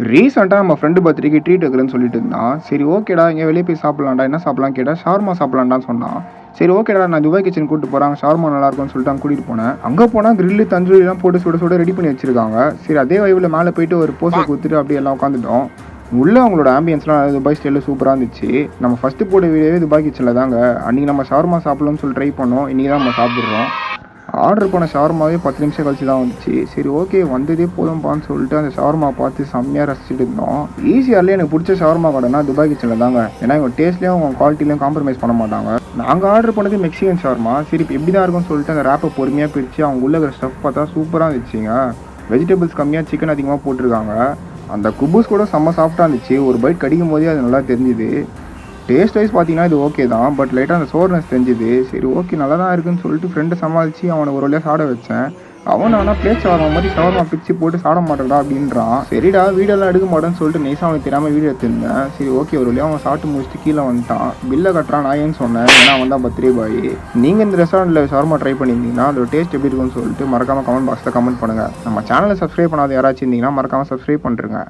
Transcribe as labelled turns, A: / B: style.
A: ரீசெண்டாக நம்ம ஃப்ரெண்டு பர்த்டேக்கு ட்ரீட் வைக்கிறேன்னு சொல்லிட்டு இருந்தான். சரி ஓகேடா எங்கேயா வெளியே போய் சாப்பிட்லாம்டா, என்ன சாப்பிட்லான்னு கேட்டால் ஷவர்மா சாப்பிட்லான்டான்னு சொன்னான். சரி ஓகேடா நான் துபாய் கிச்சன் கூப்பிட்டு போகிறாங்க, ஷவர்மா நல்லாயிருக்கும்னு சொல்லிட்டு அங்கே கூட்டிகிட்டு போனேன். அங்கே போனால் கிரில்லு தந்தூரிலாம் போட்டு சுட சுட ரெடி பண்ணி வச்சிருக்காங்க. சரி அதே வைவில் மேலே போயிட்டு ஒரு போஸை கொடுத்துட்டு அப்படியே எல்லாம் உட்காந்துட்டோம். உள்ளே அவங்களோட ஆம்பியன்ஸ்லாம் துபாய் ஸ்டைலில் சூப்பராக இருந்துச்சு. நம்ம ஃபஸ்ட்டு போட்ட வீடியோவே துபாய் கிச்சனில் தாங்க. அன்றைக்கி நம்ம ஷவர்மா சாப்பிட்லான்னு சொல்லி ட்ரை பண்ணோம். இன்றைக்கி தான் நம்ம சாப்பிட்றோம். ஆர்டர் பண்ண ஷவர்மாவே 10 நிமிஷம் கழிச்சு தான் வந்துச்சு. சரி ஓகே வந்ததே போதும்ப்பான்னு சொல்லிட்டு அந்த ஷவர்மா பார்த்து செம்மையாக ரசிச்சுட்டு இருந்தோம். ஈஸியாரில் எனக்கு பிடிச்ச ஷவர்மா கடைனா துபாய் கிச்சனில் தாங்க. ஏன்னா இவங்க டேஸ்ட்லேயும் அவங்க குவாலிட்டிலையும் காம்ப்ரமைஸ் பண்ண மாட்டாங்க. நாங்கள் ஆர்டர் பண்ணது மெக்சிகன் ஷவர்மா. சரி இப்போ எப்படி தான் இருக்கும்னு சொல்லிட்டு அந்த ரேப்பை பொறுமையாக பிரித்து அவங்க உள்ள இருக்கிற ஸ்டஃப் பார்த்தா சூப்பராக இருந்துச்சுங்க. வெஜிடபிள்ஸ் கம்மியாக, சிக்கன் அதிகமாக போட்டிருக்காங்க. அந்த குபூஸ் கூட செம்ம சாஃப்டாக இருந்துச்சு. ஒரு பைட் கடிக்கும் போதே அது நல்லா தெரிஞ்சுது. டேஸ்ட் வைஸ் பார்த்தீங்கன்னா இது ஓகே தான், பட் லைட்டாக அந்த சோர்னஸ் தெரிஞ்சுது. சரி ஓகே நல்லா தான் இருக்குன்னு சொல்லிட்டு ஃப்ரெண்டை சமாளித்து அவனை ஒரு வழியாக சாட வச்சேன். அவன் ஆனால் பிளேட் ஷவர்மா மாதிரி ஷவர்மா பிச்சு போட்டு சாட மாட்டேடா அப்படின்றான். சரிடா வீடியோலாம் எடுக்க மாட்டேன்னு சொல்லிட்டு நைஸாக அவனுக்கு தெரியாமல் வீடியோ எடுத்துருந்தேன். சரி ஓகே ஒரு வழியாக அவன் சாப்பிட்டு முடிச்சுட்டு கீழே வந்துட்டான். பில்லை கட்டுறான். நான் ஏன்னு சொன்னேன், ஏன்னா அவன் தான் பர்த்டே பாய். நீங்கள் இந்த ரெஸ்டாரண்ட்டில் ஷவர்மா ட்ரை பண்ணியிருந்தீங்கன்னா அதோட டேஸ்ட் எப்படி இருக்குன்னு சொல்லிட்டு மறக்காமல் கமெண்ட் பாக்ஸில் கமெண்ட் பண்ணுங்கள். நம்ம சேனலை சப்ஸ்கிரைப் பண்ணாத யாராச்சும் இருந்தீங்கன்னா மறக்காமல் சப்ஸ்கிரைப் பண்ணுறேங்க.